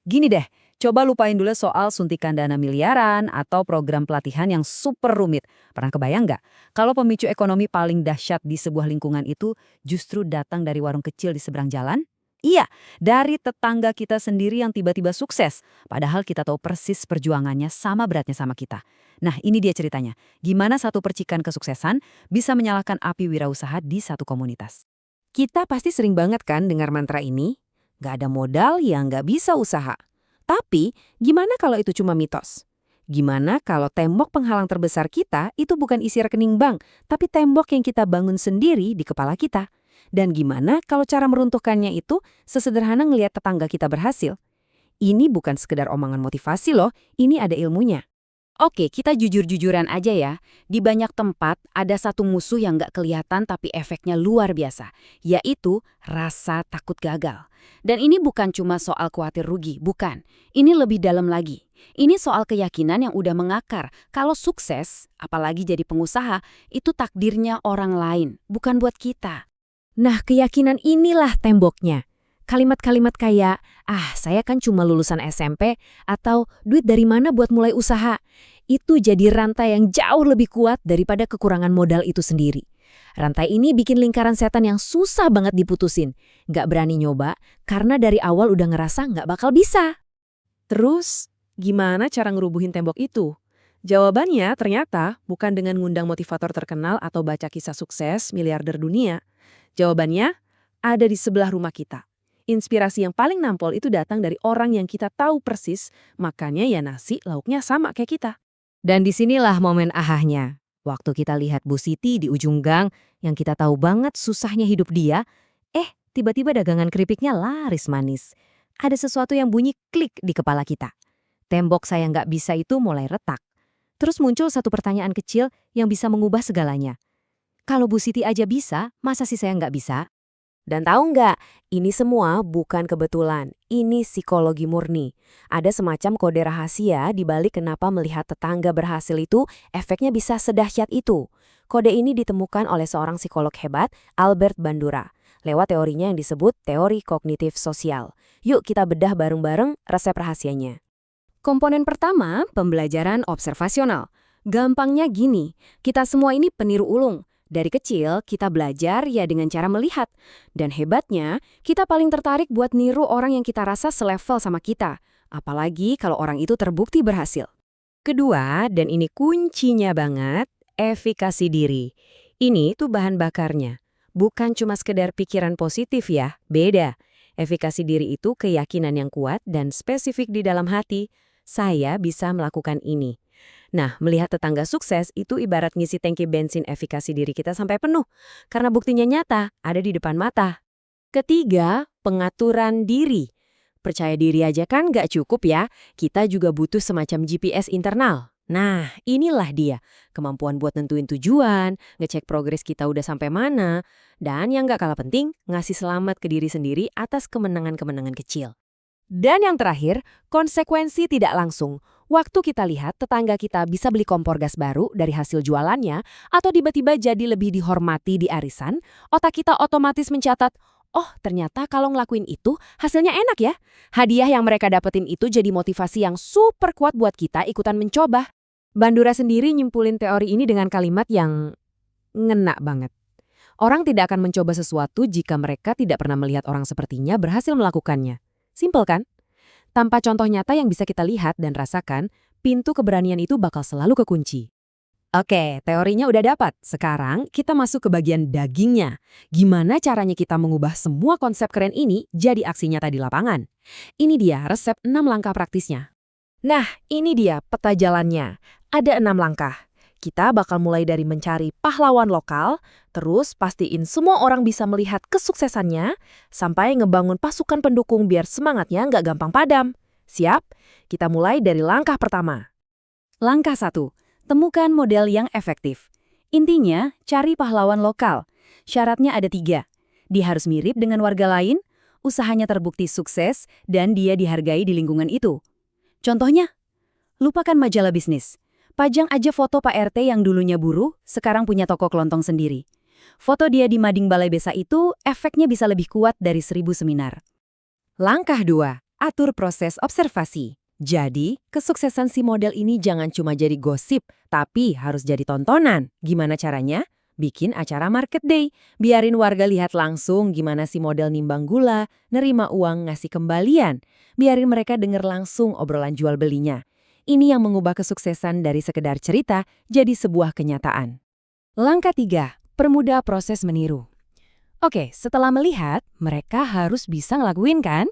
Gini deh, coba lupain dulu soal suntikan dana miliaran atau program pelatihan yang super rumit. Pernah kebayang nggak? Kalau pemicu ekonomi paling dahsyat di sebuah lingkungan itu justru datang dari warung kecil di seberang jalan? Iya, dari tetangga kita sendiri yang tiba-tiba sukses. Padahal kita tahu persis perjuangannya sama beratnya sama kita. Nah, ini dia ceritanya. Gimana satu percikan kesuksesan bisa menyalakan api wirausaha di satu komunitas. Kita pasti sering banget kan dengar mantra ini, nggak ada modal yang nggak bisa usaha. Tapi, gimana kalau itu cuma mitos? Gimana kalau tembok penghalang terbesar kita itu bukan isi rekening bank, tapi tembok yang kita bangun sendiri di kepala kita? Dan gimana kalau cara meruntuhkannya itu sesederhana ngelihat tetangga kita berhasil? Ini bukan sekedar omongan motivasi loh, ini ada ilmunya. Oke, kita jujur-jujuran aja ya. Di banyak tempat ada satu musuh yang nggak kelihatan tapi efeknya luar biasa, yaitu rasa takut gagal. Dan ini bukan cuma soal khawatir rugi, bukan. Ini lebih dalam lagi. Ini soal keyakinan yang udah mengakar kalau sukses, apalagi jadi pengusaha, itu takdirnya orang lain, bukan buat kita. Nah, keyakinan inilah temboknya. Kalimat-kalimat kayak, saya kan cuma lulusan SMP, atau duit dari mana buat mulai usaha. Itu jadi rantai yang jauh lebih kuat daripada kekurangan modal itu sendiri. Rantai ini bikin lingkaran setan yang susah banget diputusin. Nggak berani nyoba, karena dari awal udah ngerasa nggak bakal bisa. Terus, gimana cara ngerubuhin tembok itu? Jawabannya ternyata bukan dengan ngundang motivator terkenal atau baca kisah sukses miliarder dunia. Jawabannya ada di sebelah rumah kita. Inspirasi yang paling nampol itu datang dari orang yang kita tahu persis, makanya ya nasi lauknya sama kayak kita. Dan disinilah momen ahahnya. Waktu kita lihat Bu Siti di ujung gang, yang kita tahu banget susahnya hidup dia, tiba-tiba dagangan keripiknya laris manis. Ada sesuatu yang bunyi klik di kepala kita. Tembok saya nggak bisa itu mulai retak. Terus muncul satu pertanyaan kecil yang bisa mengubah segalanya. Kalau Bu Siti aja bisa, masa sih saya nggak bisa? Dan tahu nggak, ini semua bukan kebetulan. Ini psikologi murni. Ada semacam kode rahasia di balik kenapa melihat tetangga berhasil itu efeknya bisa sedahsyat itu. Kode ini ditemukan oleh seorang psikolog hebat, Albert Bandura, lewat teorinya yang disebut teori kognitif sosial. Yuk kita bedah bareng-bareng resep rahasianya. Komponen pertama, pembelajaran observasional. Gampangnya gini, kita semua ini peniru ulung. Dari kecil, kita belajar ya dengan cara melihat. Dan hebatnya, kita paling tertarik buat niru orang yang kita rasa selevel sama kita. Apalagi kalau orang itu terbukti berhasil. Kedua, dan ini kuncinya banget, efikasi diri. Ini tuh bahan bakarnya. Bukan cuma sekedar pikiran positif ya, beda. Efikasi diri itu keyakinan yang kuat dan spesifik di dalam hati. Saya bisa melakukan ini. Nah, melihat tetangga sukses itu ibarat ngisi tangki bensin efikasi diri kita sampai penuh. Karena buktinya nyata, ada di depan mata. Ketiga, pengaturan diri. Percaya diri aja kan nggak cukup ya, kita juga butuh semacam GPS internal. Nah, inilah dia. Kemampuan buat nentuin tujuan, ngecek progres kita udah sampai mana, dan yang nggak kalah penting, ngasih selamat ke diri sendiri atas kemenangan-kemenangan kecil. Dan yang terakhir, konsekuensi tidak langsung. Waktu kita lihat tetangga kita bisa beli kompor gas baru dari hasil jualannya atau tiba-tiba jadi lebih dihormati di arisan, otak kita otomatis mencatat, oh ternyata kalau ngelakuin itu hasilnya enak ya. Hadiah yang mereka dapetin itu jadi motivasi yang super kuat buat kita ikutan mencoba. Bandura sendiri nyimpulin teori ini dengan kalimat yang ngena banget. Orang tidak akan mencoba sesuatu jika mereka tidak pernah melihat orang sepertinya berhasil melakukannya. Simpel kan? Tanpa contoh nyata yang bisa kita lihat dan rasakan, pintu keberanian itu bakal selalu kekunci. Oke, teorinya udah dapat. Sekarang kita masuk ke bagian dagingnya. Gimana caranya kita mengubah semua konsep keren ini jadi aksi nyata di lapangan? Ini dia resep 6 langkah praktisnya. Nah, ini dia peta jalannya. Ada 6 langkah. Kita bakal mulai dari mencari pahlawan lokal, terus pastiin semua orang bisa melihat kesuksesannya, sampai ngebangun pasukan pendukung biar semangatnya nggak gampang padam. Siap? Kita mulai dari langkah pertama. Langkah 1. Temukan model yang efektif. Intinya, cari pahlawan lokal. Syaratnya ada 3. Dia harus mirip dengan warga lain, usahanya terbukti sukses, dan dia dihargai di lingkungan itu. Contohnya, lupakan majalah bisnis. Pajang aja foto Pak RT yang dulunya buruh, sekarang punya toko kelontong sendiri. Foto dia di mading balai desa itu efeknya bisa lebih kuat dari 1000 seminar. Langkah 2. atur proses observasi. Jadi, kesuksesan si model ini jangan cuma jadi gosip, tapi harus jadi tontonan. Gimana caranya? Bikin acara market day. Biarin warga lihat langsung gimana si model nimbang gula, nerima uang, ngasih kembalian. Biarin mereka denger langsung obrolan jual belinya. Ini yang mengubah kesuksesan dari sekedar cerita jadi sebuah kenyataan. Langkah 3, permudah proses meniru. Oke, setelah melihat, mereka harus bisa ngelakuin kan?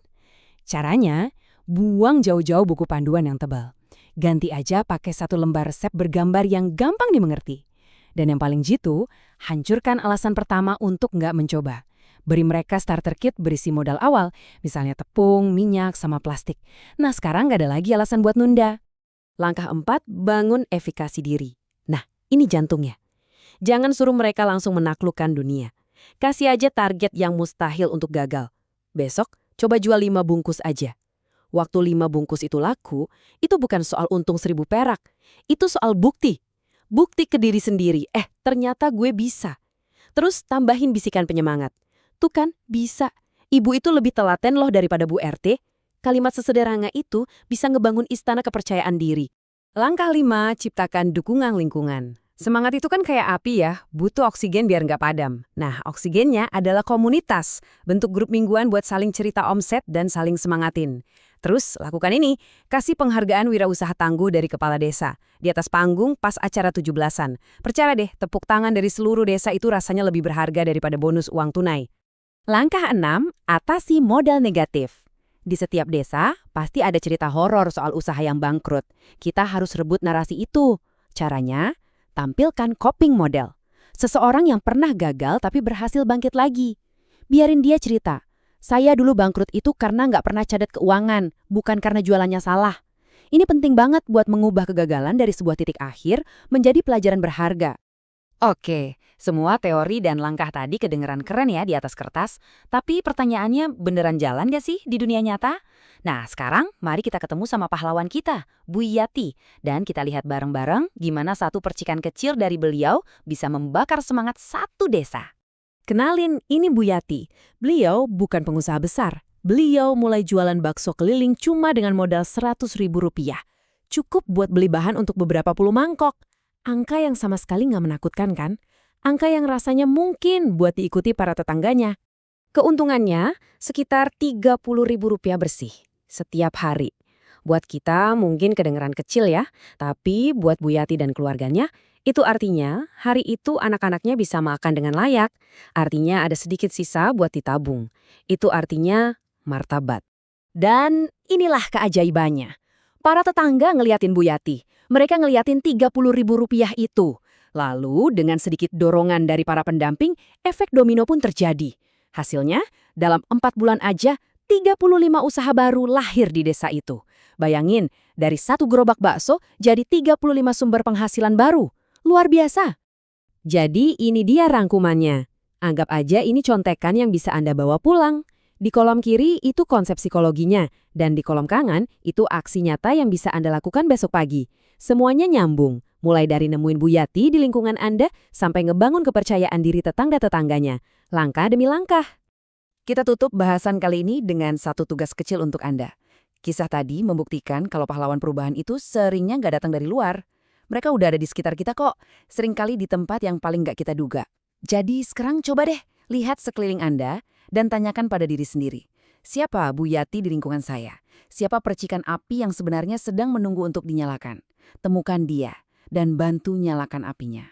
Caranya, buang jauh-jauh buku panduan yang tebal. Ganti aja pakai satu lembar resep bergambar yang gampang dimengerti. Dan yang paling jitu, hancurkan alasan pertama untuk nggak mencoba. Beri mereka starter kit berisi modal awal, misalnya tepung, minyak, sama plastik. Nah, sekarang nggak ada lagi alasan buat nunda. Langkah 4, bangun efikasi diri. Nah, ini jantungnya. Jangan suruh mereka langsung menaklukkan dunia. Kasih aja target yang mustahil untuk gagal. Besok, coba jual 5 bungkus aja. Waktu 5 bungkus itu laku, itu bukan soal untung 1.000 perak. Itu soal bukti. Bukti ke diri sendiri, ternyata gue bisa. Terus tambahin bisikan penyemangat. Tuh kan, bisa. Ibu itu lebih telaten loh daripada Bu RT. Kalimat sesederhana itu bisa ngebangun istana kepercayaan diri. Langkah 5, ciptakan dukungan lingkungan. Semangat itu kan kayak api ya, butuh oksigen biar nggak padam. Nah, oksigennya adalah komunitas, bentuk grup mingguan buat saling cerita omset dan saling semangatin. Terus, lakukan ini, kasih penghargaan wirausaha tangguh dari kepala desa. Di atas panggung pas acara 17-an. Percaya deh, tepuk tangan dari seluruh desa itu rasanya lebih berharga daripada bonus uang tunai. Langkah 6, atasi modal negatif. Di setiap desa, pasti ada cerita horor soal usaha yang bangkrut. Kita harus rebut narasi itu. Caranya, tampilkan coping model. Seseorang yang pernah gagal tapi berhasil bangkit lagi. Biarin dia cerita. Saya dulu bangkrut itu karena nggak pernah cadat keuangan, bukan karena jualannya salah. Ini penting banget buat mengubah kegagalan dari sebuah titik akhir menjadi pelajaran berharga. Oke, semua teori dan langkah tadi kedengeran keren ya di atas kertas, tapi pertanyaannya beneran jalan gak sih di dunia nyata? Nah, sekarang mari kita ketemu sama pahlawan kita, Bu Yati, dan kita lihat bareng-bareng gimana satu percikan kecil dari beliau bisa membakar semangat satu desa. Kenalin, ini Bu Yati. Beliau bukan pengusaha besar. Beliau mulai jualan bakso keliling cuma dengan modal Rp100.000. Cukup buat beli bahan untuk beberapa puluh mangkok. Angka yang sama sekali nggak menakutkan kan? Angka yang rasanya mungkin buat diikuti para tetangganya. Keuntungannya sekitar Rp30.000 bersih setiap hari. Buat kita mungkin kedengeran kecil ya, tapi buat Bu Yati dan keluarganya, itu artinya hari itu anak-anaknya bisa makan dengan layak. Artinya ada sedikit sisa buat ditabung. Itu artinya martabat. Dan inilah keajaibannya. Para tetangga ngeliatin Bu Yati. Mereka ngeliatin Rp30.000 itu. Lalu dengan sedikit dorongan dari para pendamping, efek domino pun terjadi. Hasilnya, dalam 4 bulan aja, 35 usaha baru lahir di desa itu. Bayangin, dari 1 gerobak bakso jadi 35 sumber penghasilan baru. Luar biasa. Jadi ini dia rangkumannya. Anggap aja ini contekan yang bisa Anda bawa pulang. Di kolom kiri itu konsep psikologinya, dan di kolom kanan itu aksi nyata yang bisa Anda lakukan besok pagi. Semuanya nyambung, mulai dari nemuin Bu Yati di lingkungan Anda sampai ngebangun kepercayaan diri tetangga-tetangganya. Langkah demi langkah. Kita tutup bahasan kali ini dengan satu tugas kecil untuk Anda. Kisah tadi membuktikan kalau pahlawan perubahan itu seringnya nggak datang dari luar. Mereka udah ada di sekitar kita kok, seringkali di tempat yang paling nggak kita duga. Jadi sekarang coba deh, lihat sekeliling Anda dan tanyakan pada diri sendiri. Siapa Bu Yati di lingkungan saya? Siapa percikan api yang sebenarnya sedang menunggu untuk dinyalakan? Temukan dia dan bantu nyalakan apinya.